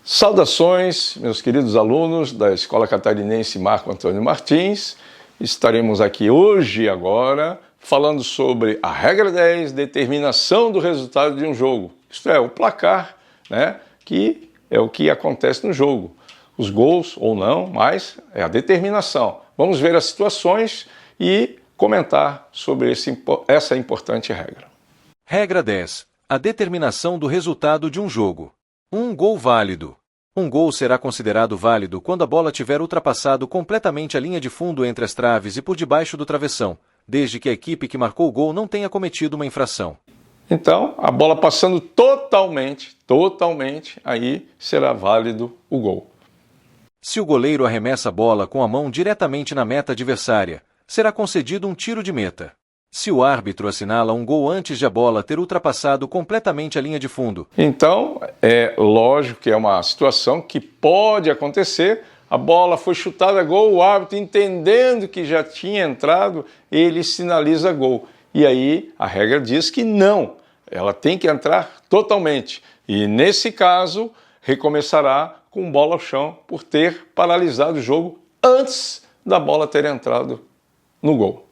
Saudações, meus queridos alunos da Escola Catarinense Marco Antônio Martins. Estaremos aqui hoje, agora, falando sobre a regra 10, determinação do resultado de um jogo. Isto é, o placar, né, que é o que acontece no jogo. Os gols ou não, mas é a determinação. Vamos ver as situações e comentar sobre essa importante regra. Regra 10. A determinação do resultado de um jogo. Um gol válido. Um gol será considerado válido quando a bola tiver ultrapassado completamente a linha de fundo entre as traves e por debaixo do travessão, desde que a equipe que marcou o gol não tenha cometido uma infração. Então, a bola passando totalmente, aí será válido o gol. Se o goleiro arremessa a bola com a mão diretamente na meta adversária, será concedido um tiro de meta. Se o árbitro assinala um gol antes de a bola ter ultrapassado completamente a linha de fundo. Então, é lógico que é uma situação que pode acontecer. A bola foi chutada a gol, o árbitro, entendendo que já tinha entrado, ele sinaliza gol. E aí a regra diz que não, ela tem que entrar totalmente. E nesse caso, recomeçará com bola ao chão por ter paralisado o jogo antes da bola ter entrado no gol.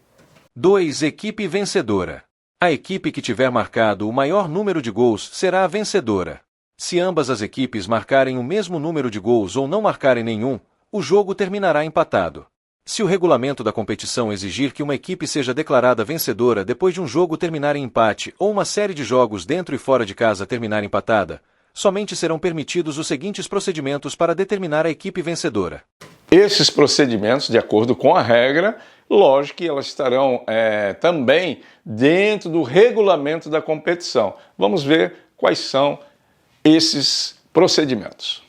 2. Equipe vencedora. A equipe que tiver marcado o maior número de gols será a vencedora. Se ambas as equipes marcarem o mesmo número de gols ou não marcarem nenhum, o jogo terminará empatado. Se o regulamento da competição exigir que uma equipe seja declarada vencedora depois de um jogo terminar em empate ou uma série de jogos dentro e fora de casa terminar empatada, somente serão permitidos os seguintes procedimentos para determinar a equipe vencedora. Esses procedimentos, de acordo com a regra, lógico que elas estarão também dentro do regulamento da competição. Vamos ver quais são esses procedimentos.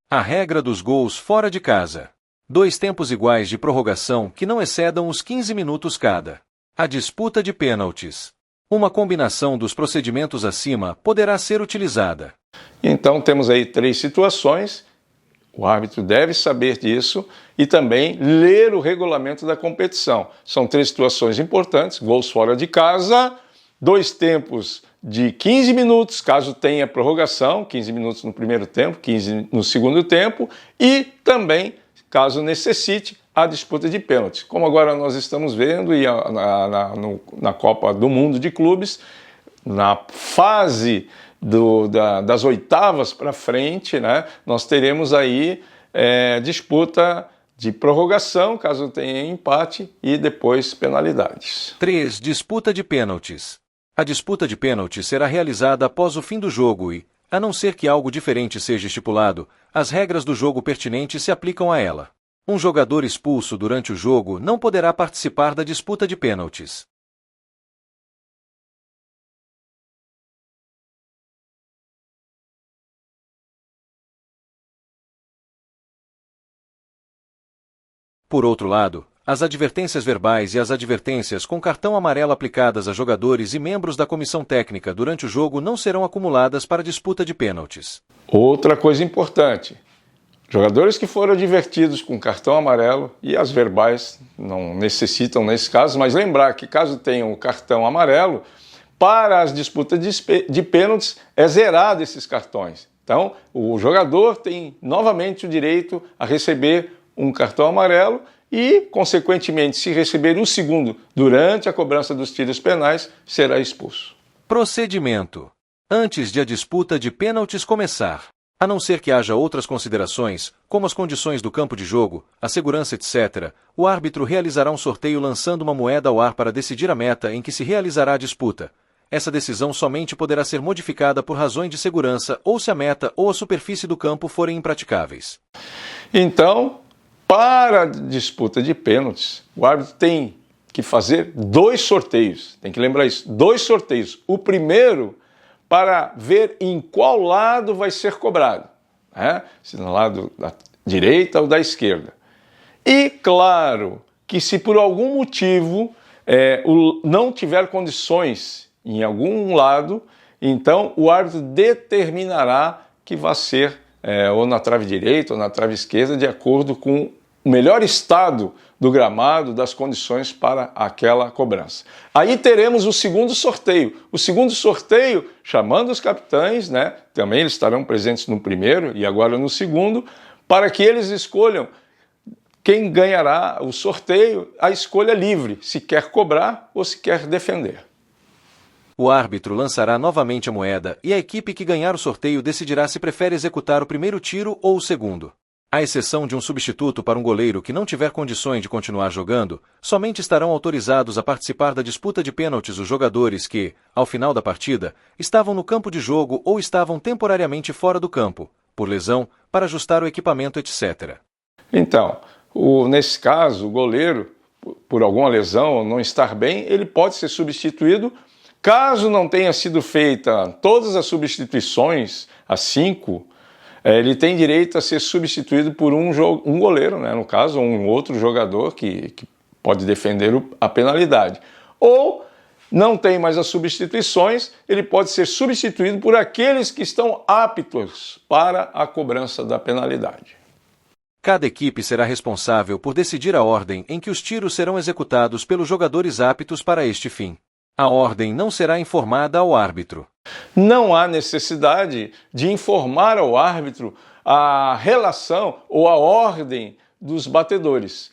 A regra dos gols fora de casa. 2 tempos iguais de prorrogação que não excedam os 15 minutos cada. A disputa de pênaltis. Uma combinação dos procedimentos acima poderá ser utilizada. Então temos aí 3 situações. O árbitro deve saber disso e também ler o regulamento da competição. São 3 situações importantes: gols fora de casa, 2 tempos de 15 minutos, caso tenha prorrogação, 15 minutos no primeiro tempo, 15 no segundo tempo, e também, caso necessite, a disputa de pênaltis. Como agora nós estamos vendo e na Copa do Mundo de Clubes, na fase das oitavas para frente, né, nós teremos aí disputa de prorrogação, caso tenha empate, e depois penalidades. 3. Disputa de pênaltis. A disputa de pênaltis será realizada após o fim do jogo e, a não ser que algo diferente seja estipulado, as regras do jogo pertinentes se aplicam a ela. Um jogador expulso durante o jogo não poderá participar da disputa de pênaltis. Por outro lado, as advertências verbais e as advertências com cartão amarelo aplicadas a jogadores e membros da comissão técnica durante o jogo não serão acumuladas para disputa de pênaltis. Outra coisa importante: jogadores que foram advertidos com cartão amarelo, e as verbais não necessitam nesse caso, mas lembrar que caso tenham o cartão amarelo, para as disputas de pênaltis é zerado esses cartões. Então, o jogador tem novamente o direito a receber um cartão amarelo e, consequentemente, se receber um segundo durante a cobrança dos tiros penais, será expulso. Procedimento. Antes de a disputa de pênaltis começar, a não ser que haja outras considerações, como as condições do campo de jogo, a segurança, etc., o árbitro realizará um sorteio lançando uma moeda ao ar para decidir a meta em que se realizará a disputa. Essa decisão somente poderá ser modificada por razões de segurança ou se a meta ou a superfície do campo forem impraticáveis. Então, para a disputa de pênaltis, o árbitro tem que fazer 2 sorteios. Tem que lembrar isso, 2 sorteios. O primeiro para ver em qual lado vai ser cobrado, né? Se no lado da direita ou da esquerda. E claro que se por algum motivo não tiver condições em algum lado, então o árbitro determinará que vai ser ou na trave direita ou na trave esquerda, de acordo com o melhor estado do gramado, das condições para aquela cobrança. Aí teremos o segundo sorteio. O segundo sorteio, chamando os capitães, né? Também eles estarão presentes no primeiro e agora no segundo, para que eles escolham quem ganhará o sorteio, a escolha livre, se quer cobrar ou se quer defender. O árbitro lançará novamente a moeda e a equipe que ganhar o sorteio decidirá se prefere executar o primeiro tiro ou o segundo. À exceção de um substituto para um goleiro que não tiver condições de continuar jogando, somente estarão autorizados a participar da disputa de pênaltis os jogadores que, ao final da partida, estavam no campo de jogo ou estavam temporariamente fora do campo, por lesão, para ajustar o equipamento, etc. Então, nesse caso, o goleiro, por alguma lesão ou não estar bem, ele pode ser substituído. Caso não tenha sido feita todas as substituições, as 5, ele tem direito a ser substituído por um goleiro, né? No caso, um outro jogador que pode defender a penalidade. Ou não tem mais as substituições, ele pode ser substituído por aqueles que estão aptos para a cobrança da penalidade. Cada equipe será responsável por decidir a ordem em que os tiros serão executados pelos jogadores aptos para este fim. A ordem não será informada ao árbitro. Não há necessidade de informar ao árbitro a relação ou a ordem dos batedores.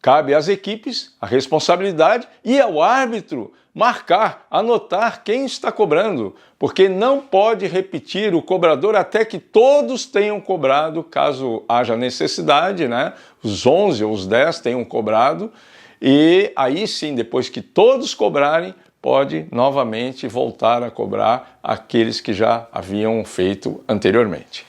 Cabe às equipes a responsabilidade e ao árbitro marcar, anotar quem está cobrando, porque não pode repetir o cobrador até que todos tenham cobrado, caso haja necessidade, né? Os 11 ou os 10 tenham cobrado, e aí sim, depois que todos cobrarem, pode novamente voltar a cobrar aqueles que já haviam feito anteriormente.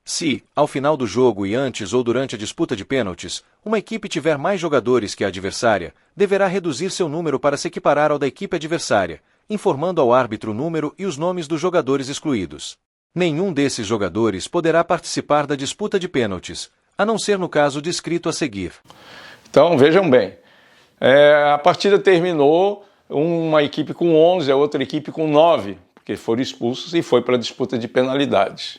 Se, ao final do jogo e antes ou durante a disputa de pênaltis, uma equipe tiver mais jogadores que a adversária, deverá reduzir seu número para se equiparar ao da equipe adversária, informando ao árbitro o número e os nomes dos jogadores excluídos. Nenhum desses jogadores poderá participar da disputa de pênaltis, a não ser no caso descrito a seguir. Então, vejam bem, a partida terminou, uma equipe com 11, a outra equipe com 9, porque foram expulsos e foi para a disputa de penalidades.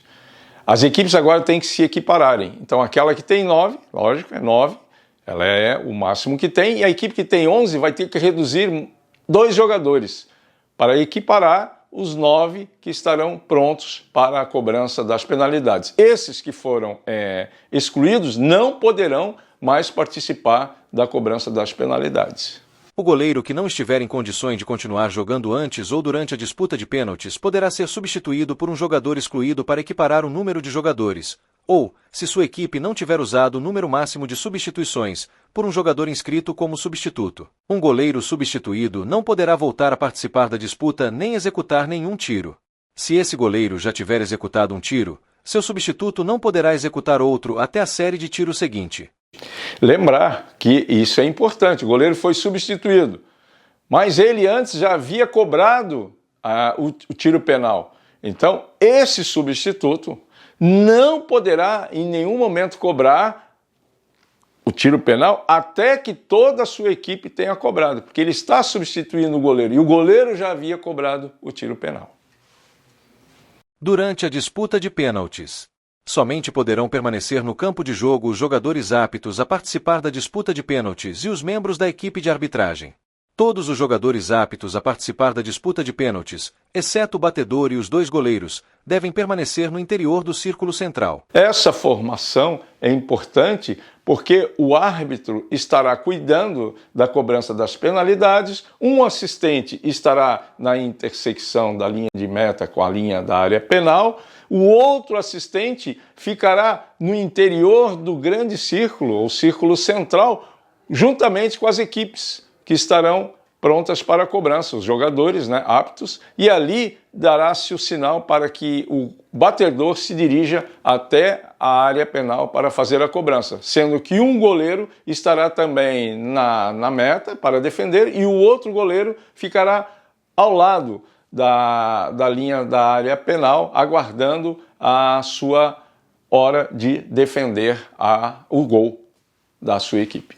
As equipes agora têm que se equipararem. Então, aquela que tem 9, lógico, é 9, ela é o máximo que tem, e a equipe que tem 11 vai ter que reduzir 2 jogadores para equiparar os 9 que estarão prontos para a cobrança das penalidades. Esses que foram excluídos não poderão mais participar da cobrança das penalidades. O goleiro que não estiver em condições de continuar jogando antes ou durante a disputa de pênaltis poderá ser substituído por um jogador excluído para equiparar o número de jogadores, ou, se sua equipe não tiver usado o número máximo de substituições, por um jogador inscrito como substituto. Um goleiro substituído não poderá voltar a participar da disputa nem executar nenhum tiro. Se esse goleiro já tiver executado um tiro, seu substituto não poderá executar outro até a série de tiro seguinte. Lembrar que isso é importante, o goleiro foi substituído, mas ele antes já havia cobrado o tiro penal. Então, esse substituto não poderá em nenhum momento cobrar o tiro penal até que toda a sua equipe tenha cobrado, porque ele está substituindo o goleiro e o goleiro já havia cobrado o tiro penal. Durante a disputa de pênaltis, somente poderão permanecer no campo de jogo os jogadores aptos a participar da disputa de pênaltis e os membros da equipe de arbitragem. Todos os jogadores aptos a participar da disputa de pênaltis, exceto o batedor e os 2 goleiros, devem permanecer no interior do círculo central. Essa formação é importante porque o árbitro estará cuidando da cobrança das penalidades, um assistente estará na intersecção da linha de meta com a linha da área penal, o outro assistente ficará no interior do grande círculo, ou círculo central, juntamente com as equipes que estarão prontas para a cobrança, os jogadores, né, aptos, e ali dará-se o sinal para que o batedor se dirija até a área penal para fazer a cobrança, sendo que um goleiro estará também na meta para defender e o outro goleiro ficará ao lado da linha da área penal, aguardando a sua hora de defender o gol da sua equipe.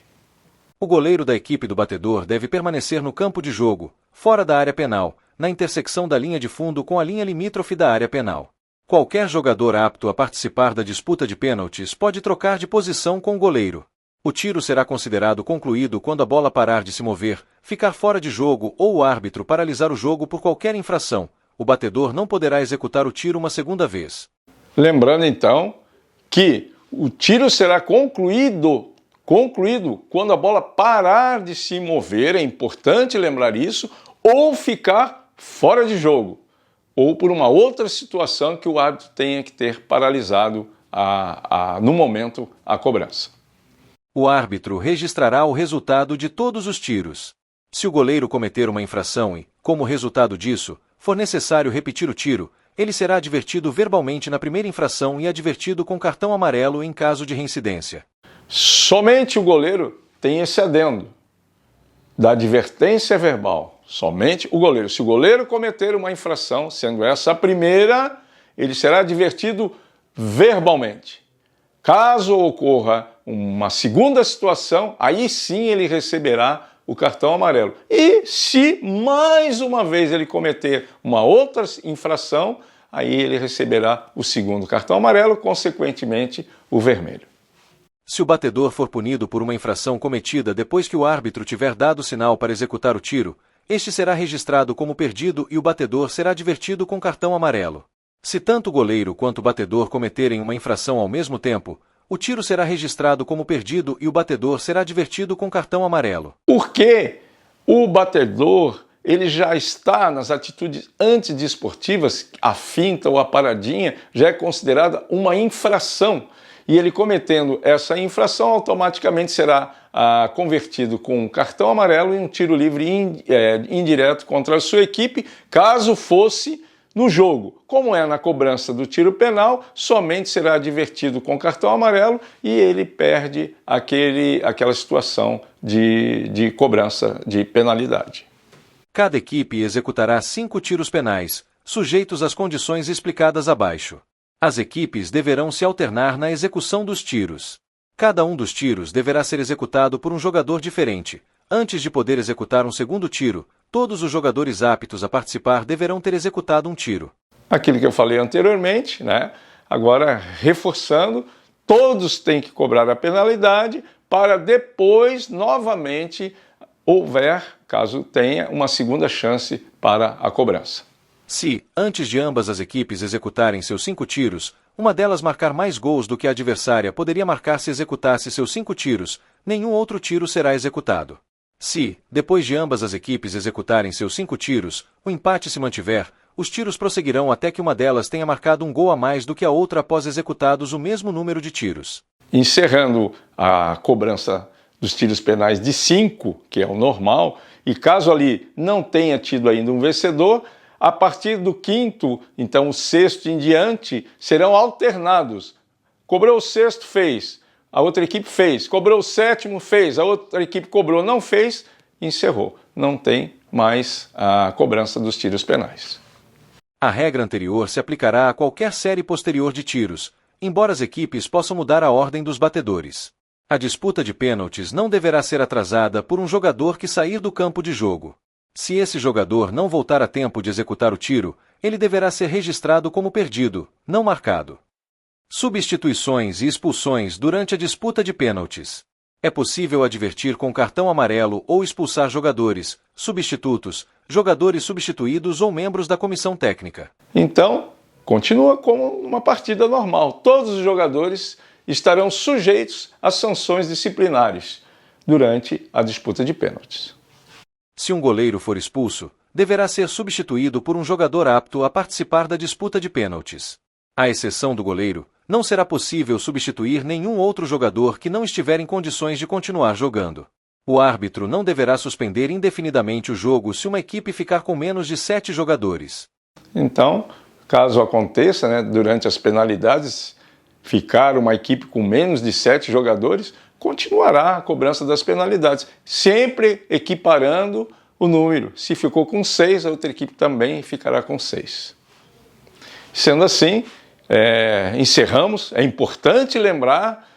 O goleiro da equipe do batedor deve permanecer no campo de jogo, fora da área penal, na intersecção da linha de fundo com a linha limítrofe da área penal. Qualquer jogador apto a participar da disputa de pênaltis pode trocar de posição com o goleiro. O tiro será considerado concluído quando a bola parar de se mover, ficar fora de jogo ou o árbitro paralisar o jogo por qualquer infração. O batedor não poderá executar o tiro uma segunda vez. Lembrando então que o tiro será concluído quando a bola parar de se mover, é importante lembrar isso, ou ficar fora de jogo, ou por uma outra situação que o árbitro tenha que ter paralisado no momento a cobrança. O árbitro registrará o resultado de todos os tiros. Se o goleiro cometer uma infração e, como resultado disso, for necessário repetir o tiro, ele será advertido verbalmente na primeira infração e advertido com cartão amarelo em caso de reincidência. Somente o goleiro tem esse adendo da advertência verbal. Somente o goleiro. Se o goleiro cometer uma infração, sendo essa a primeira, ele será advertido verbalmente. Caso ocorra uma segunda situação, aí sim ele receberá o cartão amarelo. E se mais uma vez ele cometer uma outra infração, aí ele receberá o segundo cartão amarelo, consequentemente o vermelho. Se o batedor for punido por uma infração cometida depois que o árbitro tiver dado sinal para executar o tiro, este será registrado como perdido e o batedor será advertido com cartão amarelo. Se tanto o goleiro quanto o batedor cometerem uma infração ao mesmo tempo, o tiro será registrado como perdido e o batedor será advertido com cartão amarelo. Porque o batedor ele já está nas atitudes antidesportivas, a finta ou a paradinha já é considerada uma infração. E ele cometendo essa infração, automaticamente será convertido com um cartão amarelo e um tiro livre indireto contra a sua equipe, caso fosse no jogo. Como é na cobrança do tiro penal, somente será advertido com cartão amarelo e ele perde aquela situação de cobrança de penalidade. Cada equipe executará 5 tiros penais, sujeitos às condições explicadas abaixo. As equipes deverão se alternar na execução dos tiros. Cada um dos tiros deverá ser executado por um jogador diferente. Antes de poder executar um segundo tiro, todos os jogadores aptos a participar deverão ter executado um tiro. Aquilo que eu falei anteriormente, né? Agora reforçando, todos têm que cobrar a penalidade para depois, novamente, caso tenha, uma segunda chance para a cobrança. Se, antes de ambas as equipes executarem seus 5 tiros, uma delas marcar mais gols do que a adversária poderia marcar se executasse seus 5 tiros, nenhum outro tiro será executado. Se, depois de ambas as equipes executarem seus 5 tiros, o empate se mantiver, os tiros prosseguirão até que uma delas tenha marcado um gol a mais do que a outra após executados o mesmo número de tiros. Encerrando a cobrança dos tiros penais de 5, que é o normal, e caso ali não tenha tido ainda um vencedor, a partir do 5º, então o 6º em diante, serão alternados. Cobrou o 6º, fez. A outra equipe fez. Cobrou o 7º, fez. A outra equipe cobrou, não fez, encerrou. Não tem mais a cobrança dos tiros penais. A regra anterior se aplicará a qualquer série posterior de tiros, embora as equipes possam mudar a ordem dos batedores. A disputa de pênaltis não deverá ser atrasada por um jogador que sair do campo de jogo. Se esse jogador não voltar a tempo de executar o tiro, ele deverá ser registrado como perdido, não marcado. Substituições e expulsões durante a disputa de pênaltis. É possível advertir com cartão amarelo ou expulsar jogadores, substitutos, jogadores substituídos ou membros da comissão técnica. Então, continua como uma partida normal. Todos os jogadores estarão sujeitos a sanções disciplinares durante a disputa de pênaltis. Se um goleiro for expulso, deverá ser substituído por um jogador apto a participar da disputa de pênaltis. À exceção do goleiro, não será possível substituir nenhum outro jogador que não estiver em condições de continuar jogando. O árbitro não deverá suspender indefinidamente o jogo se uma equipe ficar com menos de 7 jogadores. Então, caso aconteça, durante as penalidades, ficar uma equipe com menos de 7 jogadores, continuará a cobrança das penalidades, sempre equiparando o número. Se ficou com 6, a outra equipe também ficará com 6. Sendo assim, encerramos. É importante lembrar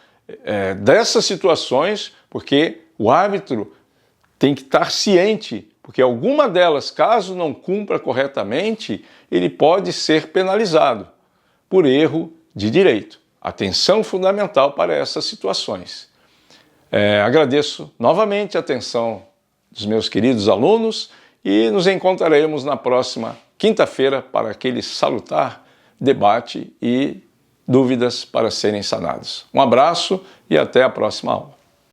dessas situações, porque o árbitro tem que estar ciente, porque alguma delas, caso não cumpra corretamente, ele pode ser penalizado por erro de direito. Atenção fundamental para essas situações. Agradeço novamente a atenção dos meus queridos alunos e nos encontraremos na próxima quinta-feira para aquele salutar debate e dúvidas para serem sanadas. Um abraço e até a próxima aula.